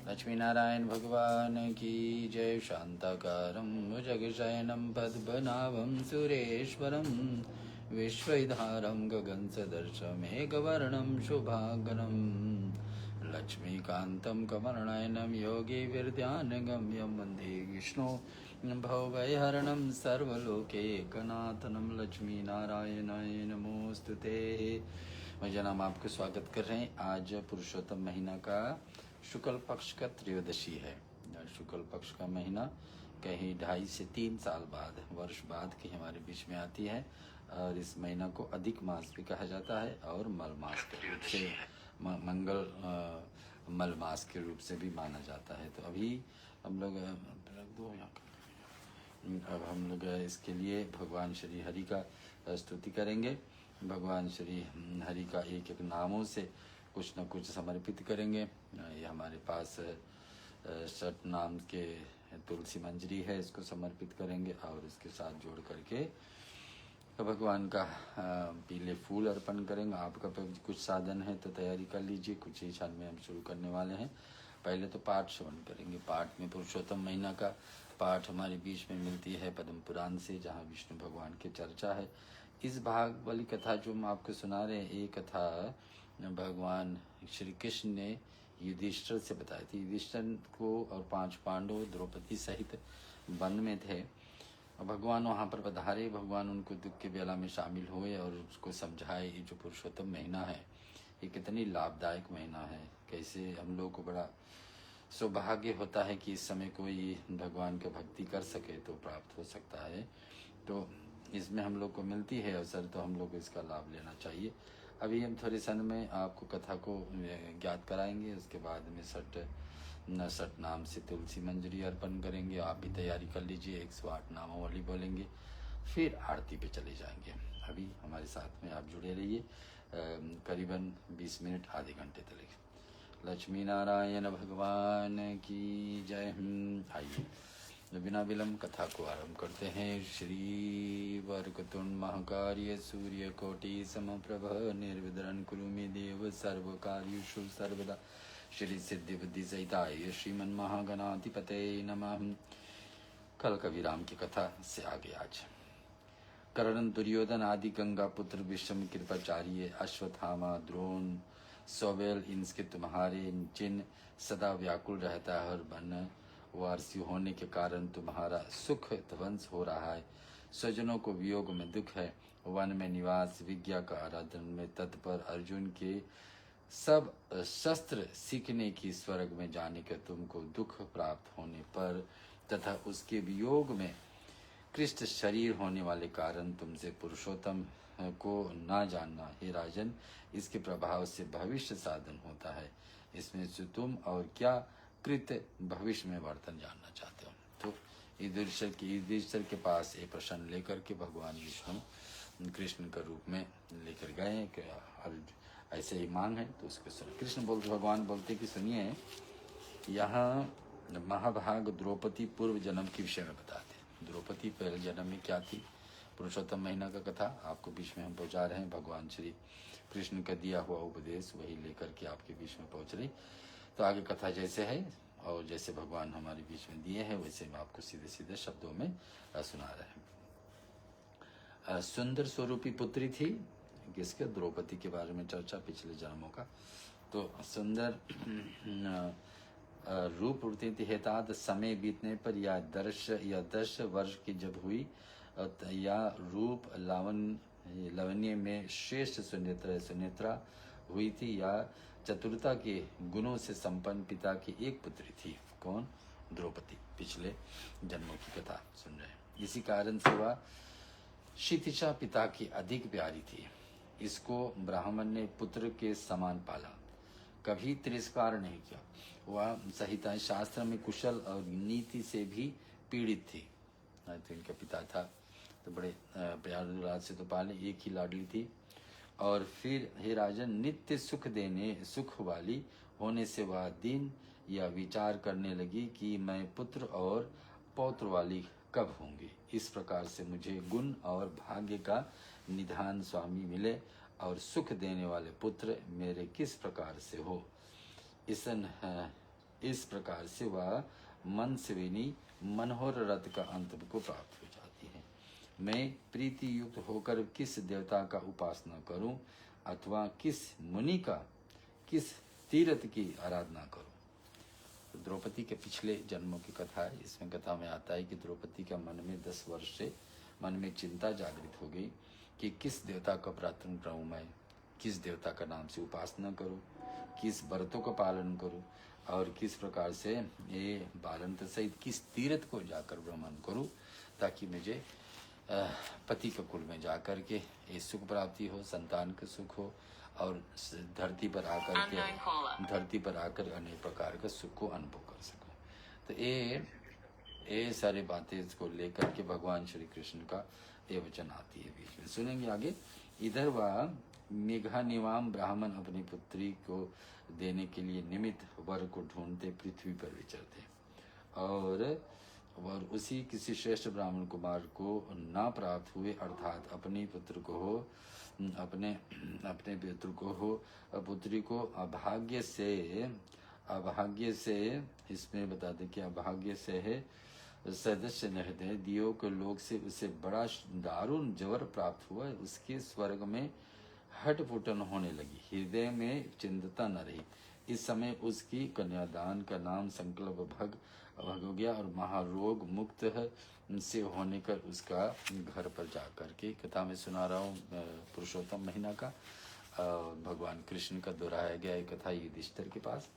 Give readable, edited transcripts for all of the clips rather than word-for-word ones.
लक्ष्मी नारायण भगवान की जय। शांताकारं भुजगशयनं पद्मनाभं सुरेश्वरं विश्वविधारं गगनसदृशमेघवर्णं शुभांगं लक्ष्मीकान्तं कमलनयनं योगिविरध्यानगम्यं वन्दे विष्णु भवभयहरणं सर्वलोकैकनाथनं लक्ष्मीनारायणाय नमोस्तुते। मैं जनाब आपको स्वागत कर रहे हैं। आज पुरुषोत्तम महीना का शुक्ल पक्ष का त्रयोदशी है। शुक्ल पक्ष का महीना कहीं 2.5 से 3 साल बाद, वर्ष बाद की हमारे बीच में आती है और इस महीना को अधिक मास भी कहा जाता है और मल मास के रूप से मंगल मल मास के रूप से भी माना जाता है। तो अभी हम लोग अब हम लोग इसके लिए भगवान श्री हरि का स्तुति करेंगे। भगवान श्री हरि का एक एक नामों से कुछ न कुछ समर्पित करेंगे। ये हमारे पास सट नाम के तुलसी मंजरी है, इसको समर्पित करेंगे और इसके साथ जोड़ करके भगवान का पीले फूल अर्पण करेंगे। आपका कुछ साधन है तो तैयारी कर लीजिए, कुछ ही क्षण में हम शुरू करने वाले हैं। पहले तो पाठ श्रवण करेंगे। पाठ में पुरुषोत्तम महीना का पाठ हमारे बीच में मिलती है पद्म पुराण से, जहाँ विष्णु भगवान की चर्चा है। इस भाग वाली कथा जो हम आपको सुना रहे हैं, ये कथा भगवान श्री कृष्ण ने युधिष्ठिर से बताई थी। युधिष्ठिर को और 5 पांडव द्रौपदी सहित वन में थे। भगवान वहाँ पर पधारे। भगवान उनको दुख के बेला में शामिल हुए और उसको समझाए ये जो पुरुषोत्तम महीना है ये कितनी लाभदायक महीना है। कैसे हम लोग को बड़ा सौभाग्य होता है कि इस समय कोई भगवान का भक्ति कर सके तो प्राप्त हो सकता है। तो इसमें हम लोग को मिलती है अवसर, तो हम लोग को इसका लाभ लेना चाहिए। अभी हम थोड़े क्षण में आपको कथा को ज्ञात कराएंगे। उसके बाद में सट नाम से तुलसी मंजरी अर्पण करेंगे। आप भी तैयारी कर लीजिए, 108 नामावली बोलेंगे, फिर आरती पे चले जाएंगे। अभी हमारे साथ में आप जुड़े रहिए करीबन 20 मिनट आधे घंटे तक। लक्ष्मी नारायण भगवान की जय। आइए बिना विलम्ब कथा को आरंभ करते हैं। श्री वरकतुंड महाकार्य सूर्य कोटि समप्रभ निर्विघ्नं कुरु मे देव सर्वकार्येषु सर्वदा। श्री सिद्धि बुद्धि सहिताय श्रीमन् महागणाधिपते नमः। कल कविराम की कथा से आगे आज कर्ण, दुर्योधन आदि गंगा पुत्र विषम कृपाचार्य अश्वत्थामा द्रोण सौबेल इनके तुम्हारे जिन सदा व्याकुल रहता है और बन वारसी होने के कारण तुम्हारा सुख ध्वंस हो रहा है। स्वजनों को वियोग में दुख है। वन में निवास विज्ञा का आराधन में तत्पर अर्जुन के सब शस्त्र सीखने की स्वर्ग में जाने के तुमको दुख प्राप्त होने पर तथा उसके वियोग में कृष्ण शरीर होने वाले कारण तुमसे पुरुषोत्तम को ना जानना। हे राजन, इसके प्रभाव से भविष्य साधन होता है। इसमें से तुम और क्या कृत भविष्य में वर्तन जानना चाहते हो। तो युधिष्ठिर के पास एक प्रश्न लेकर के भगवान विष्णु कृष्ण का रूप में लेकर गए कि ऐसे ही मांग है। तो उसके कृष्ण बोलते, भगवान बोलते कि सुनिए, यहाँ महाभाग द्रौपदी पूर्व जन्म के विषय में बताते हैं। द्रौपदी पहले जन्म में क्या थी, पुरुषोत्तम महीना का कथा आपको बीच में हम पहुंचा रहे हैं। भगवान श्री कृष्ण का दिया हुआ उपदेश वही लेकर के आपके बीच में पहुंच रही। तो आगे कथा जैसे है और जैसे भगवान हमारे बीच में दिए हैं वैसे मैं आपको सीधे सीधे शब्दों में सुना रहे हैं। सुंदर स्वरूपी पुत्री थी, किसके? द्रौपदी के बारे में चर्चा पिछले जन्मों का। तो सुंदर रूप वृत्ति थी। हेतात समय बीतने पर या 10 वर्ष की जब हुई या रूप लावण्य में श्रेष्ठ सुनेत्रा हुई थी या चतुरता के गुणों से संपन्न पिता की एक पुत्री थी। कौन? द्रौपदी। पिछले जन्मों की कथा सुन रहे हैं। इसी कारण से वह क्षितिजा पिता की अधिक प्यारी थी। इसको ब्राह्मण ने पुत्र के समान पाला, कभी तिरस्कार नहीं किया। वह संहिता शास्त्र में कुशल और नीति से भी पीड़ित थी। तो इनका पिता था तो बड़े प्यार दुलार से तो पाले, एक ही लाडली थी। और फिर हे राजन, नित्य सुख वाली होने से वह दिन यह विचार करने लगी कि मैं पुत्र और पौत्र वाली कब होंगी। इस प्रकार से मुझे गुण और भाग्य का निधान स्वामी मिले और सुख देने वाले पुत्र मेरे किस प्रकार से हो। इस प्रकार से वह मन सेविनी मनोहर रथ का अंत को प्राप्त हो जाती है। मैं प्रीति युक्त होकर किस देवता का उपासना करूं अथवा किस मुनि का, किस तीर्थ की आराधना करूं। तो द्रौपदी के पिछले जन्मों की कथा है। इसमें कथा में आता है कि द्रौपदी का मन में 10 वर्ष से मन में चिंता जागृत हो गई कि किस देवता का प्रार्थना करूं मैं, किस देवता का नाम से उपासना करूं, किस व्रतों का पालन करूं और किस प्रकार से ये पालन सहित किस तीर्थ को जाकर भ्रमण करूं ताकि मुझे पति के कुल में जाकर के ये सुख प्राप्ति हो, संतान का सुख हो और धरती पर आकर अनेक प्रकार का सुख को अनुभव कर सकूं। तो ये सारे बातें इसको लेकर के भगवान श्री कृष्ण का ये वचन आती है। बीच में सुनेंगे आगे। इधर वह मेघानिवाम ब्राह्मण अपनी पुत्री को देने के लिए निमित्त वर को ढूंढते पृथ्वी पर विचरते और उसी किसी श्रेष्ठ ब्राह्मण कुमार को ना प्राप्त हुए, अर्थात अपने पुत्र को हो, अपने पुत्र को हो, पुत्री को अभाग्य से इसमें बता दें कि अभाग्य से है सदस्य नहते दियो के लोग से उसे बड़ा दारुण जवर प्राप्त हुआ। उसके स्वर्ग में हटपुटन होने लगी, हृदय में चिंतता न रही। इस समय उसकी कन्यादान का नाम संकल्प भग हो गया और महारोग मुक्त से होने कर उसका घर पर जाकर के, कथा में सुना रहा हूँ पुरुषोत्तम महीना का, भगवान कृष्ण का दोहराया गया एक कथा युधिष्ठिर के पास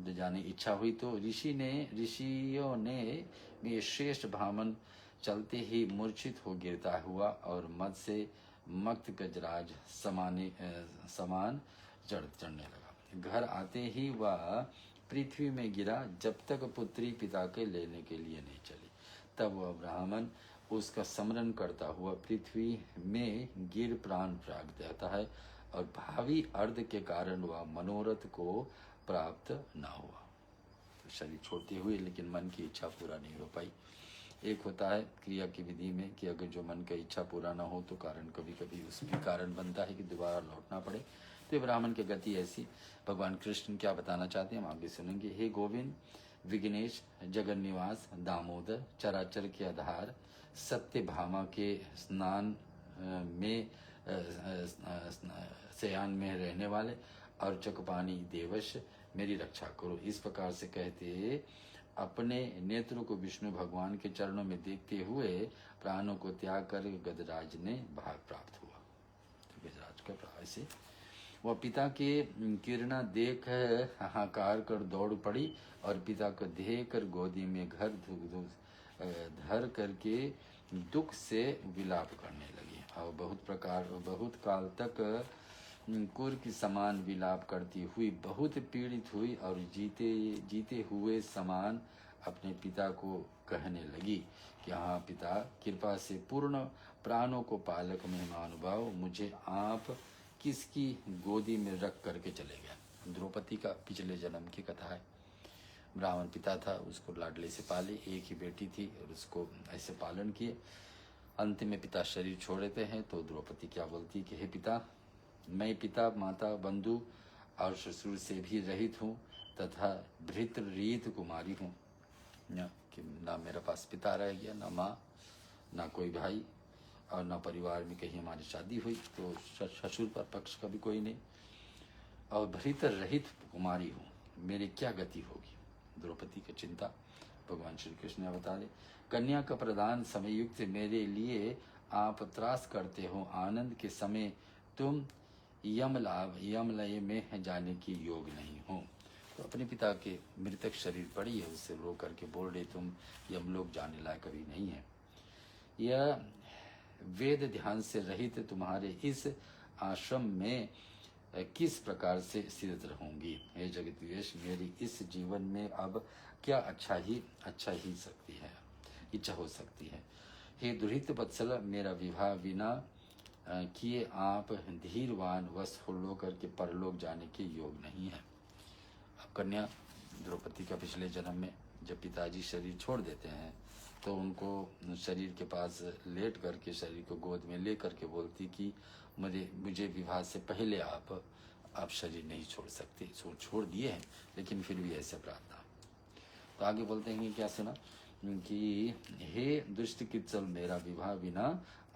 जाने इच्छा हुई तो ऋषियों ने ये श्रेष्ठ ब्राह्मण चलते ही मूर्छित हो गिरता हुआ और मद से मक्त गजराज समान चढ़ने लगा। घर आते ही वह पृथ्वी में गिरा जब तक पुत्री पिता के लेने के लिए नहीं चली। तब वह ब्राह्मण उसका स्मरण करता हुआ पृथ्वी में गिर प्राण त्याग देता है और भावी अर्ध के कारण वह मनोरथ को प्राप्त न हुआ। तो शरीर छोड़ते हुए लेकिन मन की इच्छा पूरा नहीं हो पाई। एक होता है क्रिया की विधि में कि अगर जो मन का इच्छा पूरा ना हो तो कारण कभी कभी उसमें कारण बनता है कि दोबारा लौटना पड़े। तो ब्राह्मण की गति ऐसी। भगवान कृष्ण क्या बताना चाहते हैं हम आगे सुनेंगे। हे गोविंद, विघ्नेश, जगन निवास, दामोदर, चराचर के आधार, सत्य भामा के स्नान में शयान में रहने वाले और चकपानी देवश, मेरी रक्षा करो। इस प्रकार से कहते अपने नेत्रों को विष्णु भगवान के चरणों में देखते हुए प्राणों को त्याग कर गजराज ने भाग प्राप्त हुआ। तो गजराज का प्राण से वह पिता के किरणा देख हाहाकार कर दौड़ पड़ी और पिता को देख कर गोदी में घर धर करके दुख से विलाप करने लगी और बहुत काल तक कुर की समान विलाप करती हुई बहुत पीड़ित हुई और जीते हुए समान अपने पिता को कहने लगी कि हाँ पिता, कृपा से पूर्ण प्राणों को पालक मेहमानुभाव, मुझे आप किसकी गोदी में रख करके चले गए। द्रौपदी का पिछले जन्म की कथा है। ब्राह्मण पिता था, उसको लाडले से पाले, एक ही बेटी थी और उसको ऐसे पालन किए। अंत में पिता शरीर छोड़ देते हैं तो द्रौपदी क्या बोलती कि हे पिता, मैं पिता, माता, बंधु और ससुर से भी रहित हूँ तथा भृत रीत कुमारी हूँ। ना मेरे पास पिता रह गया, ना माँ, ना कोई भाई और ना परिवार में कहीं हमारी शादी हुई तो ससुर पर पक्ष का भी कोई नहीं और भृत रहित कुमारी हूँ, मेरी क्या गति होगी। द्रौपदी की चिंता भगवान श्री कृष्ण ने बता दे। कन्या का प्रदान समय युक्त मेरे लिए आप त्रास करते हो, आनंद के समय तुम यमलय में जाने की योग नहीं हो। तो अपने पिता के मृतक शरीर पड़ी है, उससे रो करके बोल रहे तुम यमलोक जाने लायक कभी नहीं है। यह वेद ध्यान से रहित तुम्हारे इस आश्रम में किस प्रकार से स्थित रहूंगी। हे जगदीश, मेरी इस जीवन में अब क्या अच्छा ही सकती है, इच्छा हो सकती है। हे दुहित वत्सल, मेरा विवाह बिना किए आप धीरवान वश हो करके परलोक जाने के योग नहीं है। अब कन्या द्रौपदी का पिछले जन्म में जब पिताजी शरीर छोड़ देते हैं तो उनको शरीर के पास लेट करके शरीर को गोद में ले करके बोलती कि मुझे विवाह से पहले आप शरीर नहीं छोड़ सकते। छोड़ दिए हैं लेकिन फिर भी ऐसे प्रार्थना। तो आगे बोलते हैं कि क्या सुना कि हे दुष्ट कित्सल, मेरा विवाह बिना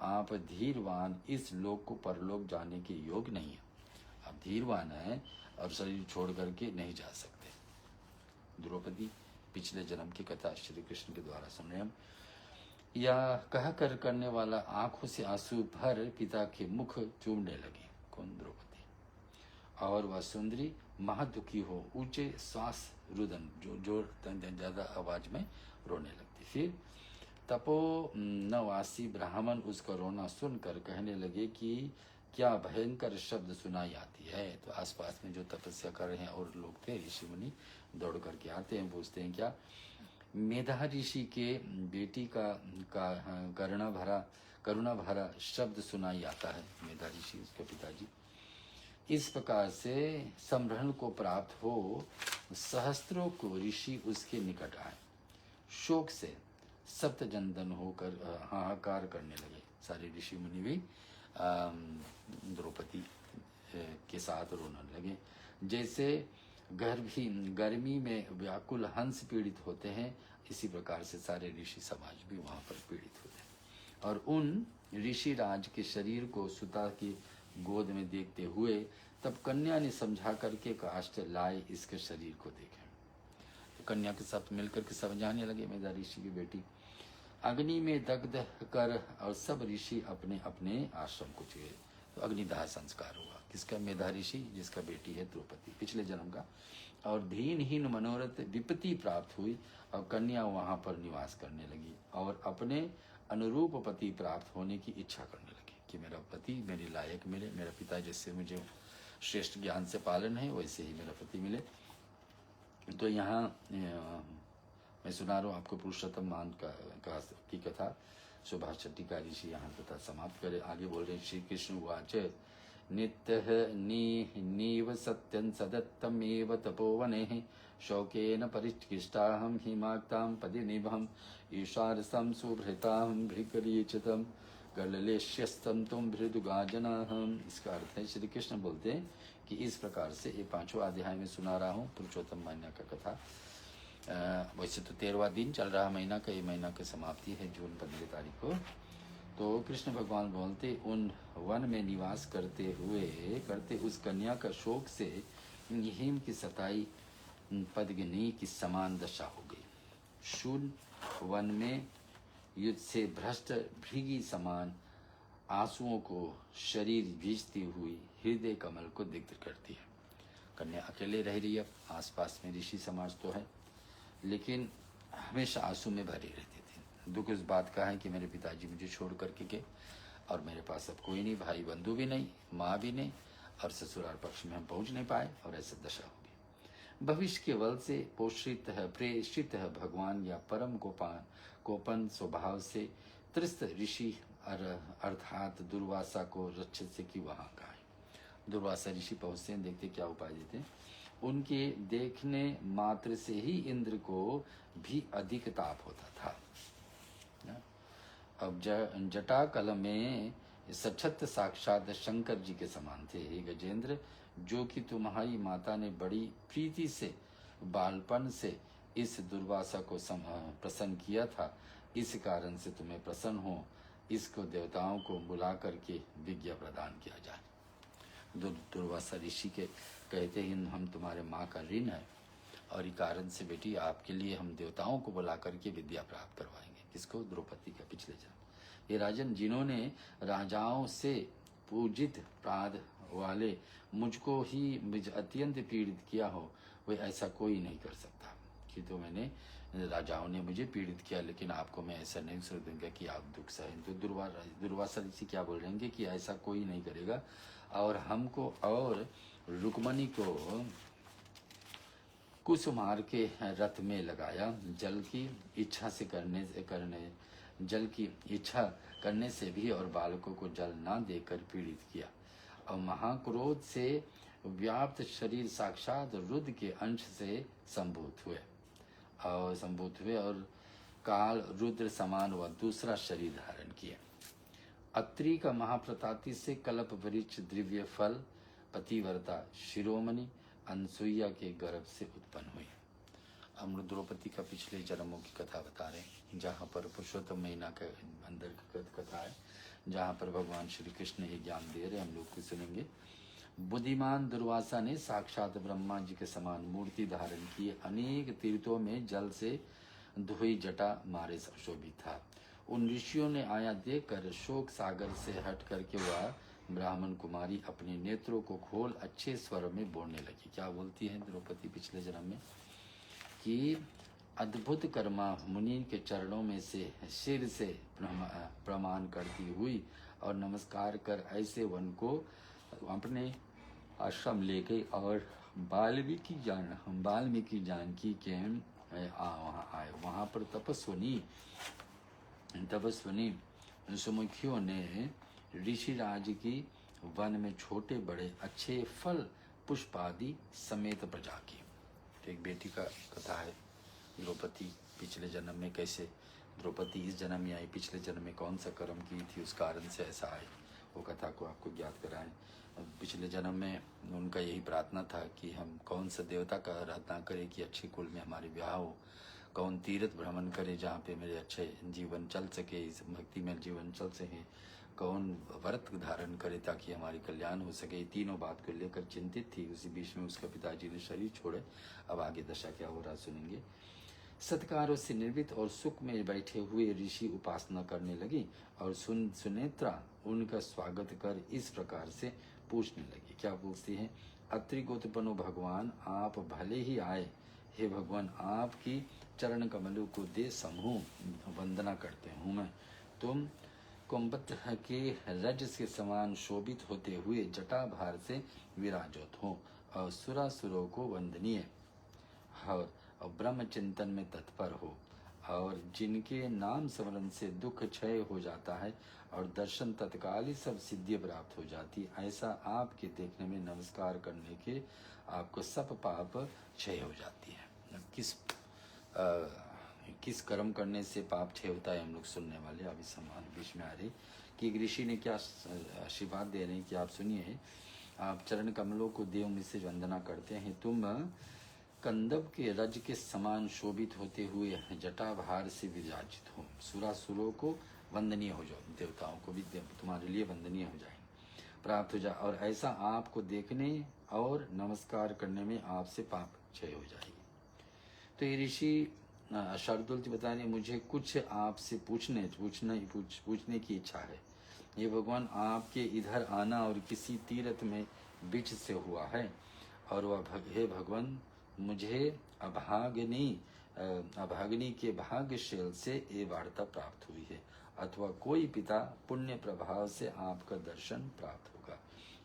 आप धीरवान इस लोक को परलोक जाने के योग्य नहीं है। आप धीरवान हैं और शरीर छोड़ करके नहीं जा सकते। द्रौपदी पिछले जन्म की कथा श्री कृष्ण के द्वारा सुन रहे हम। या कह कर करने वाला आंखों से आंसू भर पिता के मुख चूमने लगे। कौन? द्रौपदी। और वह सुंदरी महादुखी हो ऊंचे श्वास रुदन जोर ज्यादा आवाज में रोने लगती। फिर तपोवनवासी ब्राह्मण उसका रोना सुनकर कहने लगे कि क्या भयंकर शब्द सुनाई आती है। तो आसपास में जो तपस्या कर रहे हैं और लोग थे, ऋषि मुनि दौड़ करके आते हैं, पूछते हैं क्या मेधा ऋषि के बेटी का करुणा भरा शब्द सुनाई आता है। मेधा ऋषि उसके पिताजी। इस प्रकार से संभ्रम को प्राप्त हो सहस्त्रों को ऋषि उसके निकट आए। शोक से सप्तजनदन होकर हाहाकार करने लगे। सारे ऋषि मुनि भी द्रौपदी के साथ रोने लगे। जैसे गर्मी में व्याकुल हंस पीड़ित होते हैं, इसी प्रकार से सारे ऋषि समाज भी वहां पर पीड़ित होते हैं। और उन ऋषि राज के शरीर को सुता की गोद में देखते हुए तब कन्या ने समझा करके काष्ठ लाए इसके शरीर को देखे। तो कन्या के साथ मिलकर के समझाने लगे, मेधा ऋषि की बेटी अग्नि में दग्ध कर, और सब ऋषि अपने अपने आश्रम को चले। तो अग्निदाह संस्कार हुआ। किसका? मेधा ऋषि, जिसका बेटी है द्रौपदी, पिछले जन्म का। और दीनहीन मनोरथ विपत्ति प्राप्त हुई और कन्या वहां पर निवास करने लगी और अपने अनुरूप पति प्राप्त होने की इच्छा करने लगी कि मेरा पति मेरे लायक मिले, मेरा पिता जैसे मुझे श्रेष्ठ ज्ञान से पालन है वैसे ही मेरा पति मिले। तो यहाँ मैं सुना रहा हूँ आपको पुरुषोत्तम मान की कथा। सुभाष चट्टिका ऋषि यहाँ कथा समाप्त करे। आगे बोल रहे श्री कृष्ण वाच नित्यः नीव सत्यं सदत्तमेव तपोवने शौकेन परिष्कृष्टाहं हिमाक्तां पदिनिभं ईशारसं सुभृतां भृकरीचितं गललेश्यस्तं तुम भृदुगाजनाहं। इसका अर्थ है, श्री कृष्ण बोलते हैं कि इस प्रकार से ये 5वां अध्याय में सुना रहा हूँ पुरुषोत्तम महीना का कथा। वैसे तो 13वां दिन चल रहा महीना का, ये महीना की समाप्ति है जून 15 तारीख को। तो कृष्ण भगवान बोलते उन वन में निवास करते उस कन्या का शोक से हिम की सताई पद्मिनी की समान दशा हो गई। शून्य वन में युद्ध से भ्रष्ट भृगी समान आंसुओं को शरीर भीजती हुई हृदय कमल को दिग्ध करती है। कन्या अकेले रह रही है, आसपास में ऋषि समाज तो है, लेकिन हमेशा आंसू में भरी रहती थी। दुख इस बात का है कि मेरे पिताजी मुझे छोड़ करके गए और मेरे पास अब कोई नहीं, भाई बंधु भी नहीं, माँ भी नहीं, और ससुराल पक्ष में हम पहुंच नहीं पाए और ऐसी दशा होगी। भविष्य के बल से प्रेषित है भगवान या परम कोपन स्वभाव से त्रिस्त ऋषि अर्थात दुर्वासा को रक्षित से कि वहां का है। दुर्वासा ऋषि पहुंचते हैं, देखते क्या उपाय देते हैं। उनके देखने मात्र से ही इंद्र को भी अधिक ताप होता था। अब जटा कल में सचत साक्षात शंकर जी के समान थे। हे गजेंद्र, जो कि तुम्हारी माता ने बड़ी प्रीति से बालपन से इस दुर्वासा को प्रसन्न किया था, इस कारण से तुम्हें प्रसन्न हो इसको देवताओं को बुला करके विज्ञा प्रदान किया जाए। दुर्वासा ऋषि के कहते हैं हम तुम्हारे माँ का ऋण है और इस कारण से बेटी आपके लिए हम देवताओं को बुला करके विद्या प्राप्त करवाएंगे। किसको? द्रौपदी का पिछले जन्म। ये राजन, जिन्होंने राजाओं से पूजित प्राद वाले मुझको ही अत्यंत पीड़ित किया हो, वे ऐसा कोई नहीं कर सकता। कि तो मैंने राजाओं ने मुझे पीड़ित किया, लेकिन आपको मैं ऐसा नहीं कर दूंगा कि आप दुख सहें। तो दुर्वासा ऋषि क्या बोल रहे हैं कि ऐसा कोई नहीं करेगा। और हमको और रुक्मणी को कुसुमार के रथ में लगाया, जल की इच्छा करने से भी और बालकों को जल ना देकर पीड़ित किया। और महाक्रोध से व्याप्त शरीर साक्षात रुद्र के अंश से संभूत हुए और काल रुद्र समान व दूसरा शरीर धारण किए। अत्रि का महाप्रतापी से कल्प वृक्ष दिव्य फल पतिव्रता शिरोमणि अनसुईया के गर्भ से उत्पन्न हुई। हम लोग द्रौपदी का पिछले जन्मों की कथा बता रहे हैं, जहाँ पर पुरुषोत्तम महीना के अंदर की कथा है, जहाँ पर भगवान श्री कृष्ण ये ज्ञान दे रहे, हम लोग को सुनेंगे। बुद्धिमान दुर्वासा ने साक्षात ब्रह्मा जी के समान मूर्ति धारण की, अनेक तीर्थों में जल से धोई जटा मारे शोभित था। उन ऋषियों ने आया देखकर शोक सागर से हट करके वह ब्राह्मण कुमारी अपने नेत्रों को खोल अच्छे स्वर में बोलने लगी। क्या बोलती है द्रौपदी पिछले जन्म में कि अद्भुत कर्मा मुनि के चरणों में से सिर से प्रमाण करती हुई और नमस्कार कर ऐसे वन को अपने आश्रम ले गई और वाल्मीकि जानकी के वहाँ आए। वहाँ पर तपस्विनी सुमुखियों ने ऋषिराज की वन में छोटे बड़े अच्छे फल पुष्प आदि समेत प्रजा की। तो एक बेटी का कथा है, द्रौपदी पिछले जन्म में कैसे द्रौपदी इस जन्म में आई, पिछले जन्म में कौन सा कर्म की थी, उस कारण से ऐसा आए, वो कथा को आपको ज्ञात कराएं। पिछले जन्म में उनका यही प्रार्थना था कि हम कौन सा देवता का आराधना करें कि अच्छे कुल में हमारे ब्याह हो, कौन तीर्थ भ्रमण करे जहाँ पे मेरे अच्छे जीवन चल सके, इस भक्ति में जीवन चल सके, कौन व्रत धारण करे ताकि हमारी कल्याण हो सके। तीनों बात को लेकर चिंतित थी। उसी बीच में उसका पिताजी ने शरीर छोड़े। अब आगे दशा क्या हो रहा सुनेंगे। सत्कारों से निर्मित और सुख में बैठे हुए ऋषि उपासना करने लगी और सुनेत्रा उनका स्वागत कर इस प्रकार से पूछने लगी। क्या पूछती है? अत्रिगोत्पन्नो भगवान, आप भले ही आए। हे भगवान, आपकी चरण कमलों को दे समूह वंदना करते हूँ मैं। तुम कुंभत के रज के समान शोभित होते हुए जटाभार से विराजत हो और सुरासुरों को वंदनीय और ब्रह्म चिंतन में तत्पर हो और जिनके नाम स्मरण से दुख क्षय हो जाता है और दर्शन तत्काल ही सब सिद्धि प्राप्त हो जाती, ऐसा आपके देखने में नमस्कार करने के आपको सब पाप क्षय हो जाती है। किस कर्म करने से पाप क्षय होता है हम लोग सुनने वाले। अभी समान बीच में आ रही कि एक ऋषि ने क्या आशीर्वाद दे रहे हैं कि आप सुनिए। आप चरण कमलों को देव में से वंदना करते हैं। तुम कंदब के रज के समान शोभित होते हुए जटाभार से विराजित हो, सुरासुरों को वंदनीय हो जाओ, देवताओं को भी तुम्हारे लिए वंदनीय हो जाए, प्राप्त हो जाए, और ऐसा आपको देखने और नमस्कार करने में आपसे पाप क्षय हो जाएगी। तो ये ऋषि शार्दुल जी बता रहे, मुझे कुछ आपसे पूछने की इच्छा है। ये भगवान, आपके इधर आना और किसी तीर्थ में बीच से हुआ है और वह हे भगवान, मुझे अभागिनी के भाग्यशील से ये वार्ता प्राप्त हुई है, अथवा कोई पिता पुण्य प्रभाव से आपका दर्शन प्राप्त होगा।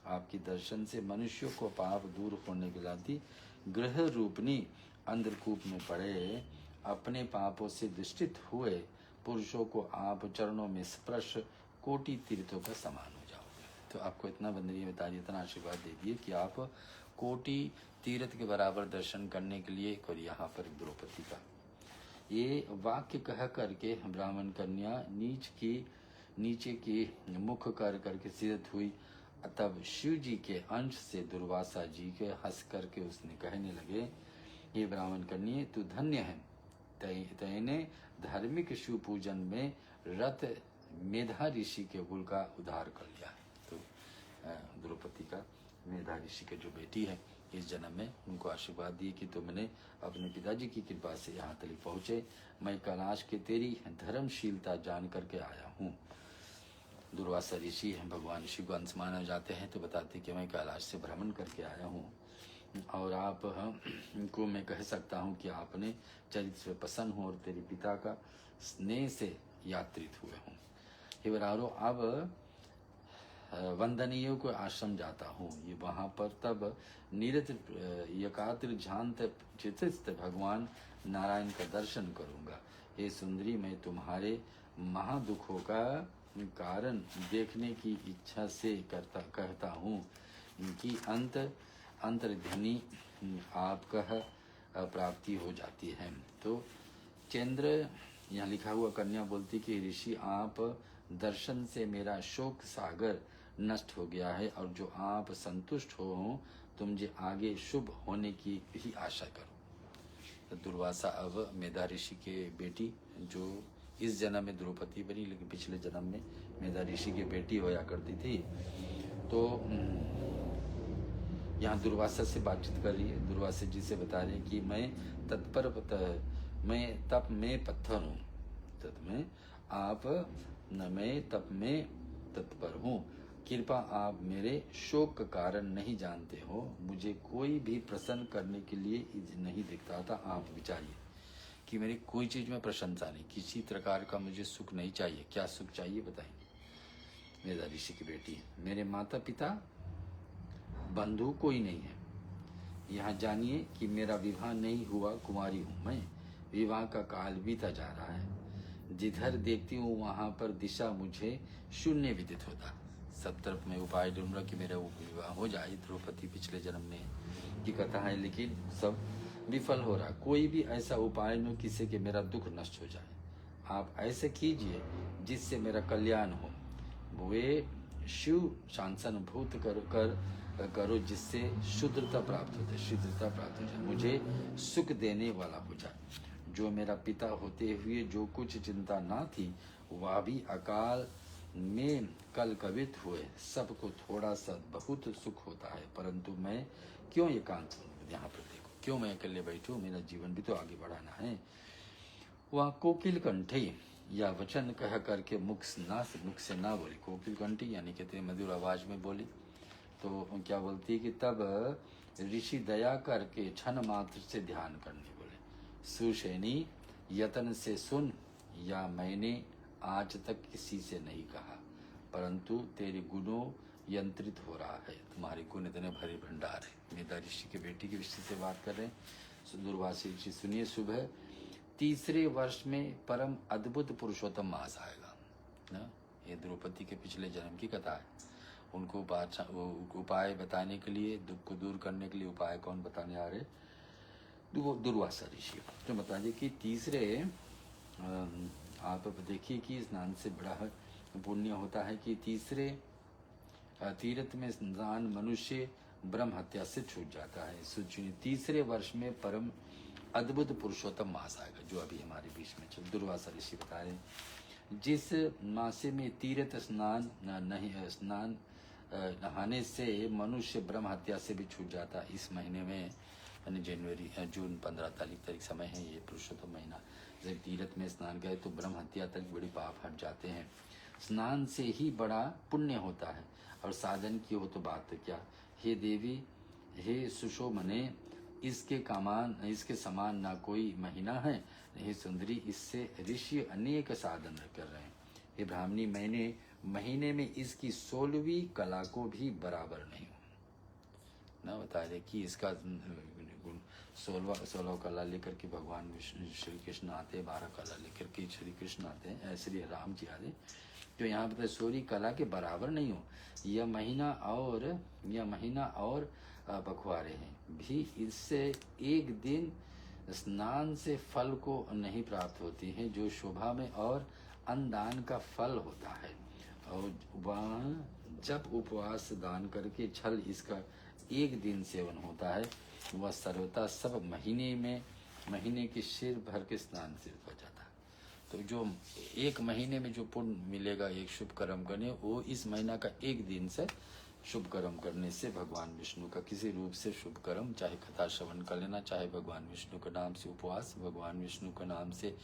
आपके दर्शन से मनुष्यों को पाप दूर होने के लाती ग्रह रूपनी अंधकूप में पड़े अपने पापों से दुष्टित हुए पुरुषों को आप चरणों में स्पर्श कोटि तीर्थों का समान हो जाओगे। तो आपको इतना वंदनीय बता दिया, इतना आशीर्वाद दे दिए कि आप कोटि तीर्थ के बराबर दर्शन करने के लिए। और यहाँ पर द्रौपदी का ये वाक्य कह करके ब्राह्मण कन्या नीचे की मुख कर करके सिरत हुई। तब शिव जी के अंश से दुर्वासा जी के हंस करके उसने कहने लगे, ये ब्राह्मण कन्या, तू धन्य है, तैने धार्मिक शिव पूजन में रत मेधा ऋषि के कुल का उद्धार कर लिया। तो द्रौपदी का मेधा ऋषि के जो बेटी है, इस जन्म में उनको आशीर्वाद दिए कि तुमने अपने पिताजी की कृपा से यहाँ तक पहुँचे। मैं कैलाश के तेरी धर्मशीलता जान करके आया हूँ। दुर्वासा ऋषि भगवान शिव को अंश माने जाते हैं, तो बताते कि मैं कैलाश से भ्रमण करके आया हूँ और आप को मैं कह सकता हूँ कि आपने चरित्र से प्रसन्न हो और तेरे पिता का स्नेह से यात्रित हुए हूँ। हे बरारो, अब वंदनीयों को आश्रम जाता हूँ। ये वहाँ पर तब निरत एकाग्र ध्यान चित्त भगवान नारायण का दर्शन करूँगा। हे सुंदरी, मैं तुम्हारे महादुखों का कारण देखने की इच्छा से कहता हूँ कि अंतर्ध्यानी आपका प्राप्ति हो जाती है। तो चंद्र यहाँ लिखा हुआ कन्या बोलती कि ऋषि, आप दर्शन से मेरा शोक सागर नष्ट हो गया है और जो आप संतुष्ट हो तुम जे आगे शुभ होने की भी आशा करो। दुर्वासा अब मेधा ऋषि के बेटी, जो इस जन्म में द्रौपदी बनी लेकिन पिछले जन्म में मेधा ऋषि की बेटी होया करती थी। तो यहाँ दुर्वासा से बातचीत कर रही है। दुर्वासा जी से बता रहे हैं कि मैं तप में पत्थर हूँ, मैं तप में तत्पर हूँ। कृपा आप मेरे शोक का कारण नहीं जानते हो, मुझे कोई भी प्रसन्न करने के लिए नहीं दिखता था। आप विचारिए कि मेरी कोई चीज में प्रशंसा नहीं, किसी प्रकार का मुझे सुख नहीं चाहिए। क्या सुख चाहिए बताइए। मेधा ऋषि की बेटी, मेरे माता पिता बंधु कोई नहीं है। यहाँ जानिए कि मेरा विवाह नहीं हुआ, कुमारी हूँ मैं। विवाह का काल बीता जा रहा है। जिधर देखती हूँ वहां पर दिशा मुझे शून्य विदित होता। सब तरफ मैं उपाय ढूंढ रहा कि मेरा विवाह हो जाए। द्रौपदी पिछले जन्म में की कथा है, लेकिन सब विफल हो रहा। कोई भी ऐसा उपाय न किसी के मेरा दुख नष्ट हो जाए। आप ऐसे कीजिए जिससे मेरा कल्याण हो। वे शिव शांसन भूत करो जिससे शुद्धता प्राप्त हो जाए, मुझे सुख देने वाला हो जाए। जो मेरा पिता होते हुए जो कुछ चिंता ना थी, वह भी अकाल में कल कवित हुए। सबको थोड़ा सा बहुत सुख होता है, परंतु मैं क्यों एकांत हूँ। यहाँ पर देखो, क्यों मैं अकेले बैठूं, मेरा जीवन भी तो आगे बढ़ाना है। वह कोकिल कंठी या वचन कह करके मुख से ना बोली। कोकिल कंठी यानी कहते मधुर आवाज में बोली। तो क्या बोलती है कि तब ऋषि दया करके क्षण मात्र से ध्यान करने बोले। सुशैनी यतन से सुन, या मैंने आज तक किसी से नहीं कहा, परंतु तेरे गुणों यंत्रित हो रहा है। तुम्हारे गुण इतने भरे भंडार है। मेधा ऋषि के बेटी के विषय से बात कर रहे हैं। दुर्वासा ऋषि, सुनिए, सुबह तीसरे वर्ष में परम अद्भुत पुरुषोत्तम मास आएगा ना। ये द्रौपदी के पिछले जन्म की कथा है। उनको उपाय बताने के लिए, दुख को दूर करने के लिए उपाय कौन बताने आ रहे? दुर्वासा ऋषि। तो बताइए कि तीसरे, आप देखिए कि स्नान से बड़ा पुण्य होता है कि तीसरे तीर्थ में स्नान मनुष्य ब्रह्म हत्या से छूट जाता है। सोचिए, तीसरे वर्ष में परम अद्भुत पुरुषोत्तम मास आएगा, जो अभी हमारे बीच में चल। दुर्वासा ऋषि बता रहे हैं, जिस मासे में तीर्थ स्नान नहाने से मनुष्य ब्रह्म हत्या से भी छूट जाता है। इस महीने में यानी जून 15 तारीख समय है, ये पुरुषोत्तम महीना। जब तीर्थ में स्नान गए तो ब्रह्म हत्या तक बड़ी पाप हट जाते हैं। स्नान से ही बड़ा पुण्य होता है, और साधन की हो तो बात क्या। हे देवी, हे सुशोभने, इसके समान ना कोई महीना है। हे सुंदरी, इससे ऋषि अनेक साधन कर रहे हैं। हे ब्राह्मणी, मैंने महीने में इसकी 16वीं कला को भी बराबर नहीं हूँ ना। बता रहे कि इसका 16 कला लेकर के भगवान श्री कृष्ण आते हैं, 12 कला लेकर के श्री कृष्ण आते हैं, श्री राम जी आते हैं। तो यहाँ पर 16 कला के बराबर नहीं हो। यह महीना और पखवाड़े हैं भी, इससे एक दिन स्नान से फल को नहीं प्राप्त होती है, जो शोभा में और अन्नदान का फल होता है। और वह जब उपवास दान करके छल इसका एक दिन सेवन होता है, वह सर्वथा सब महीने के सिर भर के स्नान से हो जाता है। तो जो एक महीने में जो पुण्य मिलेगा एक शुभ कर्म करने, वो इस महीना का एक दिन से शुभ कर्म करने से भगवान विष्णु का किसी रूप से शुभ कर्म, चाहे कथा श्रवण कर लेना, चाहे भगवान विष्णु के नाम से उपवास, भगवान विष्णु के नाम से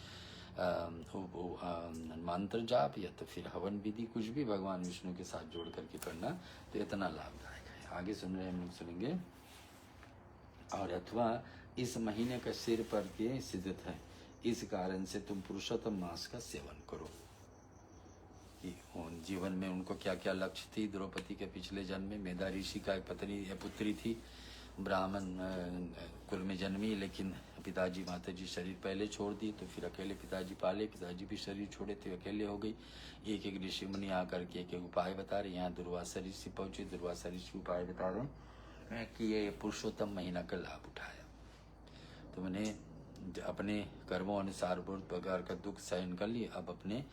मंत्र जाप, या तो फिर हवन विधि, कुछ भी भगवान विष्णु के साथ जोड़ करके करना, तो इतना लाभदायक है। आगे सुन रहे हम लोग सुनेंगे। और अथवा इस महीने का सिर पर के सिद्ध है, इस कारण से तुम पुरुषोत्तम मास का सेवन करो। जीवन में उनको क्या क्या लक्ष्य थी। द्रौपदी के पिछले जन्म में मेधा ऋषि का एक पत्नी या पुत्री थी, ब्राह्मण कुल में जन्मी, लेकिन पिताजी माताजी शरीर पहले छोड़ दी, तो फिर अकेले पिताजी पाले। पिताजी भी शरीर छोड़े थे, अकेले हो गई। एक एक ऋषि मुनि आकर के एक उपाय बता रहे। यहाँ दुर्वासा ऋषि पहुंचे। दुर्वासा ऋषि उपाय बता रहे हैं कि ये पुरुषोत्तम महीना का लाभ उठाया। तो मैंने अपने कर्मों अनुसार बहुत प्रकार का दुख सहन कर लिए। अब अपने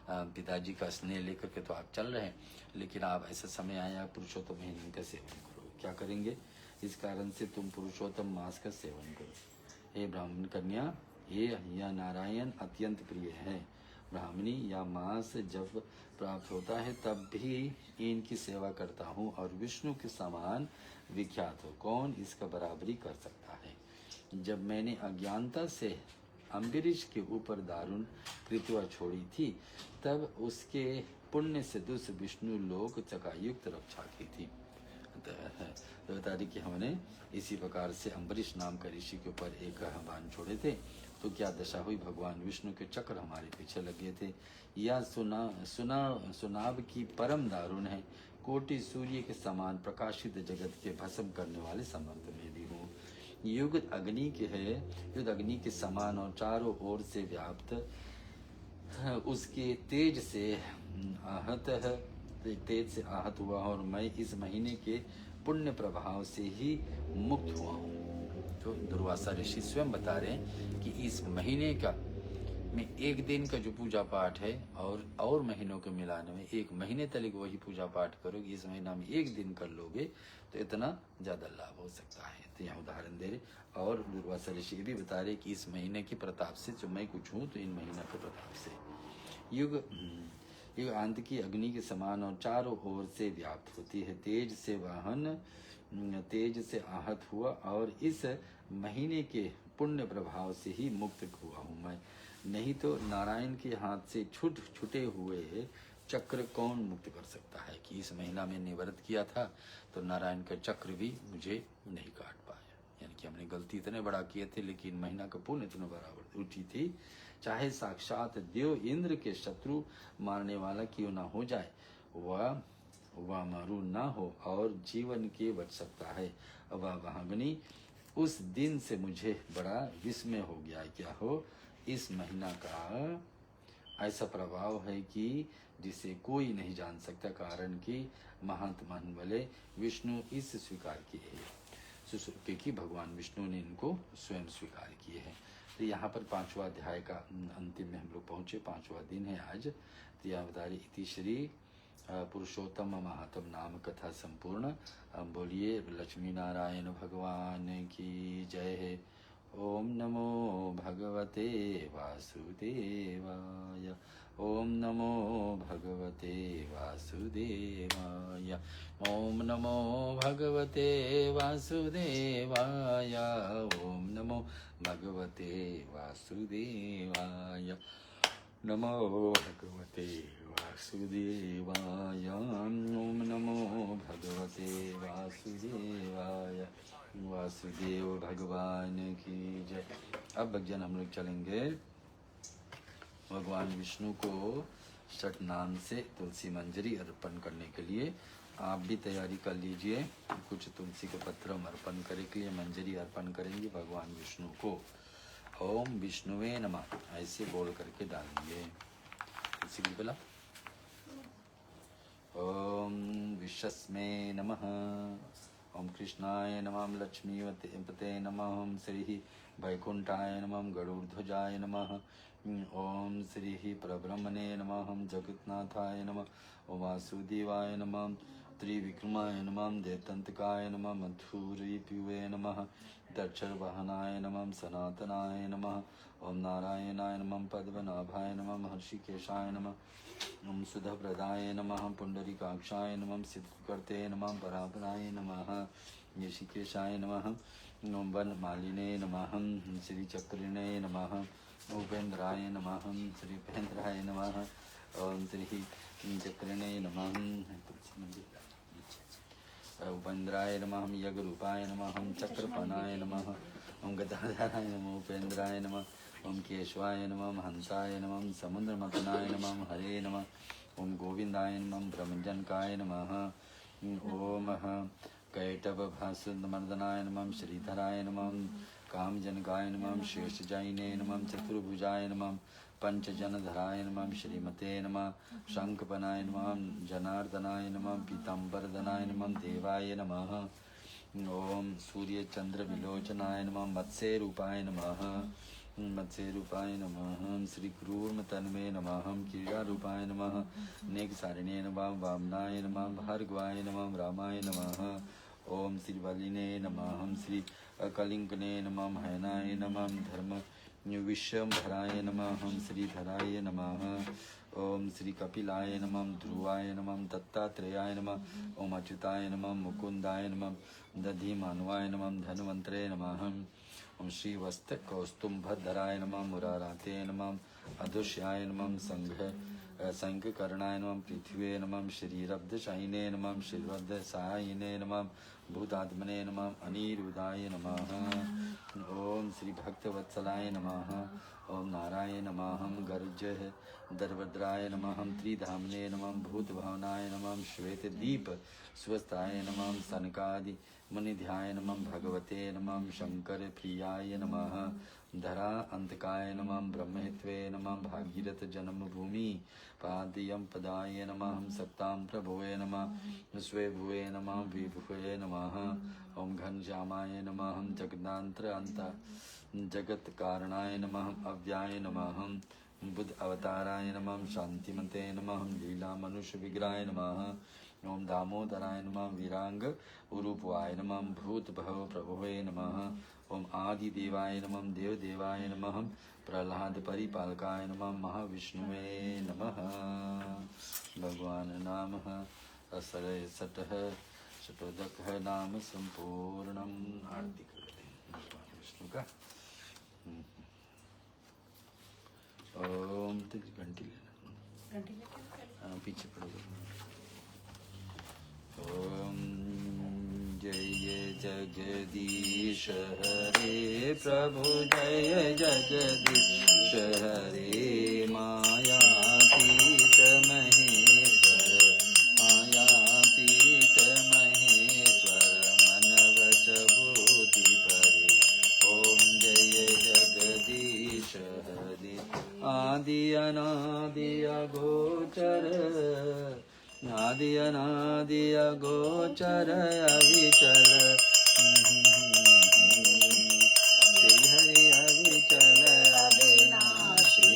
पिताजी का स्नेह लेकर के तो आप चल रहे हैं, लेकिन आप ऐसा समय आया पुरुषोत्तम महीने का सेवन करो। क्या करेंगे? इस कारण से तुम पुरुषोत्तम मास का सेवन करो। हे ब्राह्मण कन्या, ये यह नारायण अत्यंत प्रिय है। ब्राह्मणी, या मास जब प्राप्त होता है तब भी इनकी सेवा करता हूँ और विष्णु के समान विख्यात हो। कौन इसका बराबरी कर सकता है। जब मैंने अज्ञानता से अम्बरीश के ऊपर दारुण कृत्या छोड़ी थी, तब उसके पुण्य से दुष्ट विष्णु लोक चकायुक्त रक्षा की थी। तो बता रही कि हमने इसी प्रकार से अम्बरीश नाम का ऋषि के ऊपर एक बाण छोड़े थे, तो क्या दशा हुई। भगवान विष्णु के चक्र हमारे पीछे लगे थे। यह सुनाब की परम दारुण है। कोटि सूर्य के समान प्रकाशित जगत के भस्म करने वाले संबंध में भी हूँ। युग अग्नि के है, युद्ध अग्नि के समान और चारों ओर से व्याप्त उसके तेज से आहत हुआ और मैं इस महीने के पुण्य प्रभाव से ही मुक्त हुआ हूँ। तो दुर्वासा ऋषि स्वयं बता रहे हैं कि इस महीने का में एक दिन का जो पूजा पाठ है और महीनों के मिलाने में एक महीने तक वही पूजा पाठ करोगे, इस महीना में एक दिन कर लोगे तो इतना ज़्यादा लाभ हो सकता है। तो यहाँ उदाहरण दे रहे, और दुर्वासा ऋषि भी बता रहे कि इस महीने के प्रताप से जो मैं कुछ हूँ तो इन महीना के प्रताप से युग अंत की अग्नि के समान और चारों ओर से व्याप्त होती है। तेज से आहत हुआ और इस महीने के पुण्य प्रभाव से ही मुक्त हुआ हूँ मैं। नहीं तो नारायण के हाथ से छूटे हुए चक्र कौन मुक्त कर सकता है। कि इस महीना में निवृत्त किया था तो नारायण का चक्र भी मुझे नहीं काट पाया। यानी कि हमने गलती इतने बड़ा किए थे, लेकिन महीना का पुण्य इतना बराबर उठी थी। चाहे साक्षात देव इंद्र के शत्रु मारने वाला क्यों ना हो जाए, वह मारू ना हो और जीवन के बच सकता है। वह भागनी, उस दिन से मुझे बड़ा विस्मय हो गया। क्या हो, इस महीना का ऐसा प्रभाव है कि जिसे कोई नहीं जान सकता। कारण कि महात्मान वाले विष्णु इस स्वीकार किए हैं, क्योंकि भगवान विष्णु ने इनको स्वयं स्वीकार किए हैं। तो यहाँ पर 5वां अध्याय का अंतिम में हम लोग पहुँचे। 5वां दिन है आज। तो यहाँ बता रही इति श्री पुरुषोत्तम महात्म नाम कथा संपूर्ण। बोलिए लक्ष्मी नारायण भगवान की जय है। ओम नमो भगवते वासुदेवाय। ओम नमो भगवते वासुदेवाय। ओम नमो भगवते वासुदेवाय। ओम नमो भगवते वासुदेवाय। नमो भगवते वासुदेवाय। ओम नमो भगवते वासुदेवाय। वासुदेव भगवान की जय। अब भजन हम लोग चलेंगे भगवान विष्णु को षट नाम से तुलसी मंजरी अर्पण करने के लिए। आप भी तैयारी कर लीजिए। कुछ तुलसी के पत्र हम अर्पण करने के लिए मंजरी अर्पण करेंगे भगवान विष्णु को। ओम विष्णुवे नमः ऐसे बोल करके डालेंगे। तुलसी की बोला ओम विश्वस्मे नमः। ओम कृष्णाय नमः। लक्ष्मीपते नमः। श्री वैकुंठाय नमः। गरुड़ध्वजाय नमः। ओम श्री परब्रह्मणे नमः। जगन्नाथाय नमः। ओम वासुदेवाय नमः। त्रिविक्रमाय नमः। देवतंतकाय नमः। मधुरीपिवे नमः। दक्षरवाहनाय नमः। सनातनाय नमः। ओम नारायणाय नमः। पद्मनाभाय नमः। महर्षिकेशाय नमः। ओम सुधप्रदाय नमः। पुंडरीकाक्षाय नमः। सिद्धकर्ते नमः। परापराय नमः। ऋषिकेशाय नमः। ओम वनमालिने नमः। श्रीचक्रिणे नमः। उपेन्द्राय नमः। श्रीपेन्द्राय नमः। ओम श्री चक्रिणे नमः। उपेन्द्राय नमः। यज्ञरूपाय नमः। चक्रपाणाय नमः। ओम गदाधराय नमः। उपेन्द्राय नमः। ओम केशवाय नमः। हंसाय नमः। समुद्रमथनाय नमः। हरे नमः। ओम गोविंदाय नमः। ब्रह्मजनकाय नमः। ओम कैटभभासुमर्दनाय नमः। श्रीधराय नमः। कामजनकाय नमः। शेषजायिने नमः। चतुर्भुजाय नमः। पंचजनधराय नमः। श्रीमते नमः। शंखपनाय नमः। जनार्दनाय नमः। पीताम्बरधनाय नमः। देवाय नमः। ओम सूर्य चंद्र विलोचनाय नमः। मत्स्यरूपाय नमः। मत्स्यरूपाय नमः। श्री क्रूरमतन्मे नमः। क्रीडारूपाय नमः। नेकसारिणे नमः। वामनाय नमः। भार्गवाय नमः। रामाय नमः। ओम श्री बलिने नमः। श्री कलिंकने नमः हैनाय नमः धर्म विश्वंभराय नमः श्रीधराय नमः ओम श्री कपिलाय नमः ध्रुवाय नमः दत्तात्रेयाय नमः ओम अच्युताय नमः मुकुंदाय नमः दधिमानवाय नमः धन्वंतरे नमः ओम श्री वस्त कौस्तुभधराय नमः मुराराते नमः अधुष्याय नमः संघकर्णाय नमः पृथ्वे नमः श्रीरब्धशायिने नमः श्रीरब्धसायिने नमः भूतात्मने नमः अनिरुद्धाय नमः ओम श्री भक्तवत्सलाय नमः ओम नारायण नमः गर्ज दरभद्राय नमः त्रिधामने नमः भूतभावनाय नमः श्वेतदीप स्वस्थाय नमः सनकादि मुनिध्याय नमः भगवते नमः शंकर प्रियाय नमः धरा अंतकाय नमः ब्रह्महित्वे नमः भागीरथ जन्मभूमि पाद्यम पदाय नमः सत्तां प्रभुवे नमः स्वेभुवे नमः विभुवे नमः ओम घनश्यामाय नमः जगदांतर अंत जगत कारणाय नमः अव्याय नमः बुद्ध अवताराय नमः शांतिमते नमः लीला मनुष्य विग्रहाय नमः ओम दामोदराय नमः वीरांग उरूपवाय नमः भूत भव प्रभुवे नमः ओम आदि देवाय नमः देव देवाय नमः प्रहलाद परिपालकाय नमः महाविष्णुवे नमः भगवान नाम असरय सतः शतोदक नाम संपूर्णम आरती करते हैं भगवान विष्णु का। ओम तेरी घंटी लेना पीछे पड़ोगे। ओम जय जगदीश हरे प्रभु जय जगदीश हरे मायातीत महेश्वर मायातीत महेश्वर मन वच बुद्धि परे ओम जय जगदीश हरे आदि अनादि अगोचर आदि अनादि अगोचर अविचल श्री हरि अविचल अविनाशी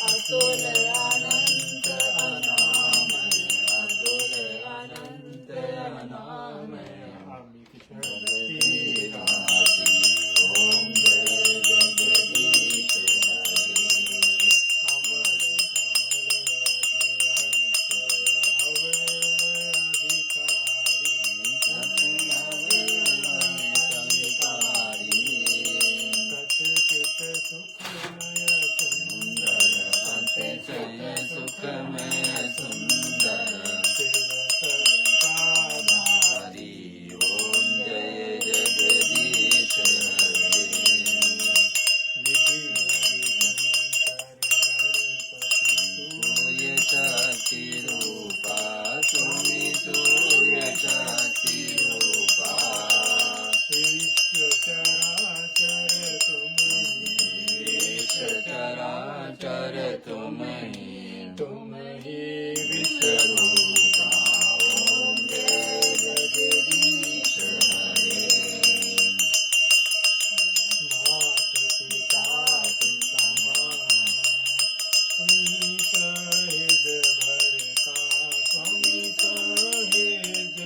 अतुल अनंत अनामय अतुल अनंत अनामय जगति राशि ओम जय जगदीश सुखमय सुंदर हरि ओम जय जगदीश सूर्य शक्ति रूपा तुमी सूर्य शक्ति रूपा विश्व चराचर तुम ही विश्वरूपा ओम जय जगदीश हरे मात पिता पितामह स्वामी सहेज भरता स्वामी सहेज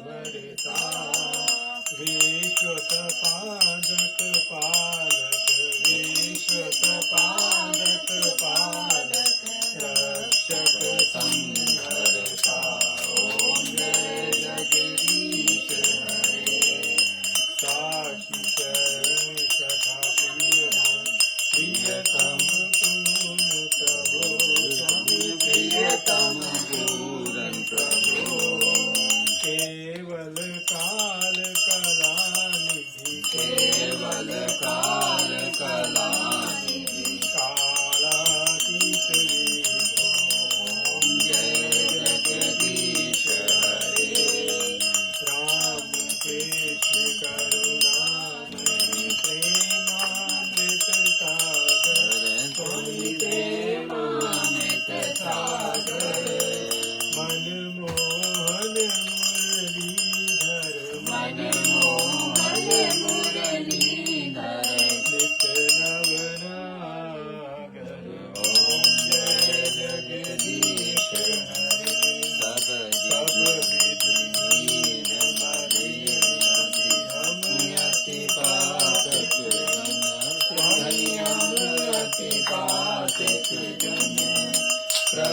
भरता विश्वत पादक पालक विश्वत पादक पालक रक्षक संहर्ता ओम जय जगदीश हरे साक्षी शरण कथा प्रियतम पूर्ण प्रभु स्वामी प्रियतम पूर्ण प्रभु केवल काल कला निधि केवल काल कला निधि कालातीत विभो ओम जय जगदीश हरे राम कृष्ण करुणामय प्रेमामृत सागर स्वामी प्रेमामृत सागर मनमोहन मुरलीधर मनमोहन मुरलीधर नित नवनागर ओम जय जगदीश हरे सब विधि हीन मलिन हम यति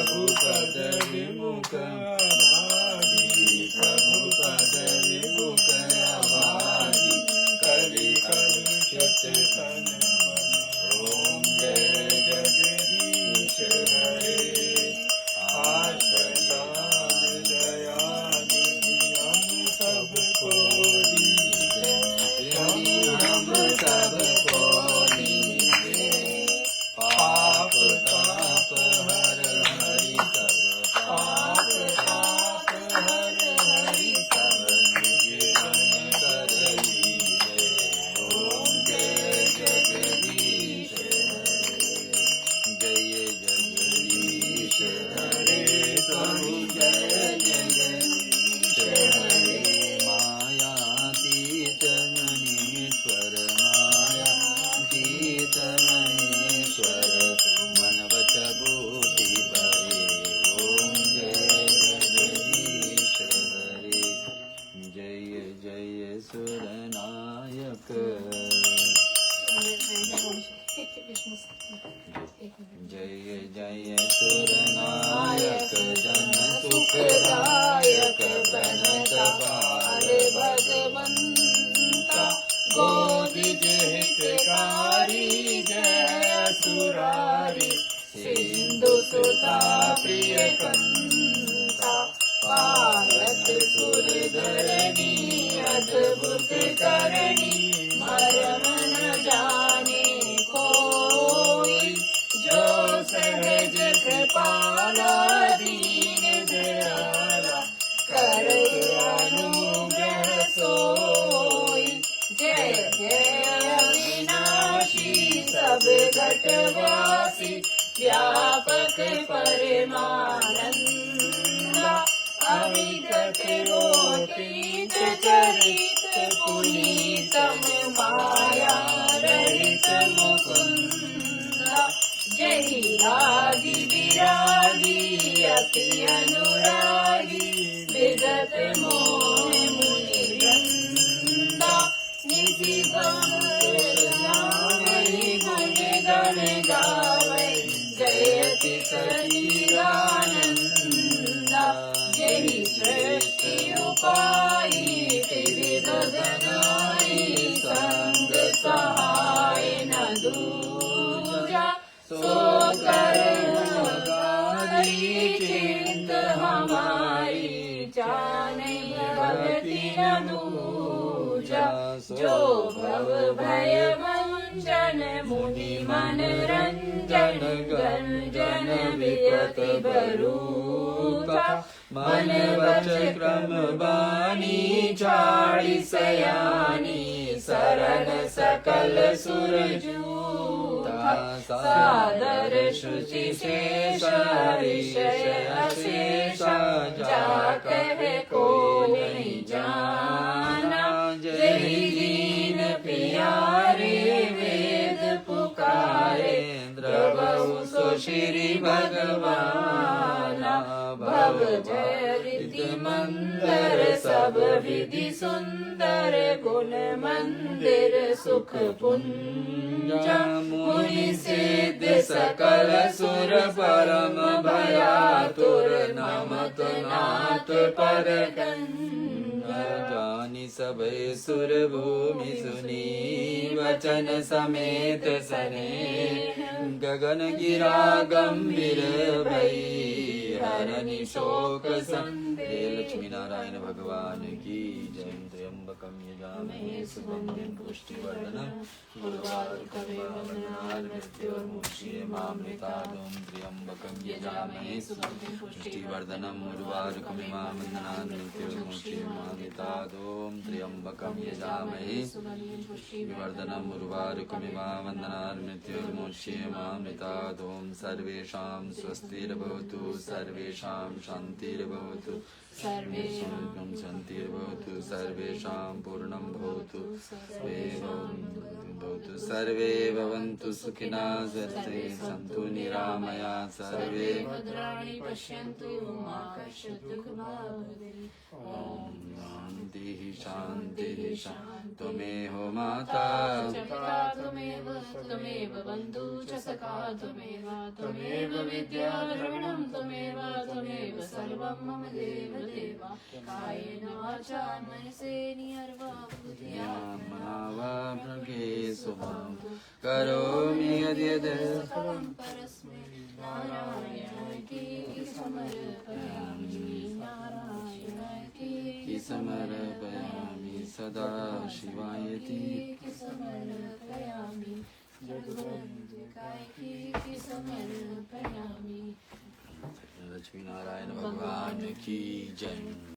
प्रभु पद विमुख अभागी, प्रभु पद विमुख अभागी, कलि कलुषित तन मन। ओम जय जगदीश हरे, आशा दयानिधि हम सबको दीजिए, हम सबको दीजिए। पाप ताप हर हरि सब, पाप ताप हर हरि सब, निज जन कर लीजिए। ओम जय जगदीश हरे, जय जगदीश हरे, प्रभु जय जगदीश हरे। मायातीत मनीश्वर, मायातीत मनीश्वर, मन वच बूटी परे। ओम जय जगदीश हरे, जय जय सुरनायक, जय जय सुरनायक, जन सुखदायक, प्रणत बाल भगवंता, गोदिज हितकारी, जय असुरारी, सिंधु सुता प्रिय कंता, पारत सुर धरणी, अद्भुत करणी, मरम न जाने कोई, जो सहज कृपाला, दीन दयाला, करे अनुग्रह सोई। जय जय अविनाशी, सब घटवासी, व्यापक परमानंदा, अविगत रोतीत चरित पुनीतम, माया रहित मुकुंदा। जय रागी विरागी, अति अनुरागी, विगत मोह मुनि वृंदा, निधि गावै गुण गण गावै, जयति सच्चिदानंदा। जय सृष्टि उपाई, त्रिविध गणाई, संग सहाय न दूजा, सो करुणाकारी, चिंत हमारी, जाने भगति न दूजा। जो भव भय वंचन, मुनि मन रंजन, गंजन विपति भरूता, मन वच क्रम बानी, चाळि सयानी, शरण सकल सुर जूता। सादर शुचि शेषा, विषय अशेषा, जा कहे को नहीं जाना। जय दीन प्यारे, वेद पुकारे, द्रवहु सो श्री भगवाना। भव चरित मंदर, सब विधि सुंदर, गुण मंदिर सुख पुंजा। मुनि सिद्ध सकल सुर, परम भयातुर, नमत नाथ पर गंगा। जानि सबे सुर भूमि सुनी, वचन समेत सने, गगन गिरा गंभीर भई, हरनि शोक संदेह। लक्ष्मी नारायण भगवान की जय। त्र्यंबकं यजामहे सुगंधिं पुष्टिवर्धनम्, उर्वारुकमिव मृत्योर्मुक्षीयमामृतात्। त्र्यंबकं यजामहे सुगंधिं पुष्टिवर्धनम्, उर्वारुकमिव मृत्योर्मुक्षीयमामृतात्। त्र्यंबकं यजामहे सुगंधिं पुष्टिवर्धनम्, उर्वारुकमिव मृत्योर्मुक्षीयमामृतात्। सर्वेषां स्वस्तिर्भवतु। सर्वे सर्वेषां शान्तिर्भवतु सर्वेषां शान्तिर्भवतु सर्वेषां पूर्णं भवतु भवतु सर्वे भवन्तु सुखिनः सर्वे सन्तु निरामया सर्वे भद्राणि पश्यन्तु मा कश्चित् दुःखभाग् भवेत्। ॐ शान्तिः शान्तिः त्वमेव माता पिता त्वमेव त्वमेव बन्धु च सखा त्वमेव विद्या द्रविणं त्वमेव त्वमेव सर्वं मम देव देवा। कायेन वाचा मनसेन्द्रियैर्वा बुद्ध्या मना वा प्रज्ञे स्वभावं करोमि यद्यद् सकलं परस्मै नारायणाय समर्पयामि नारायणाय समर्पयामि सदा शिवायति समर्पयामि जगद्गुरुकाय समर्पयामि। लक्ष्मी नारायण भगवान की जय।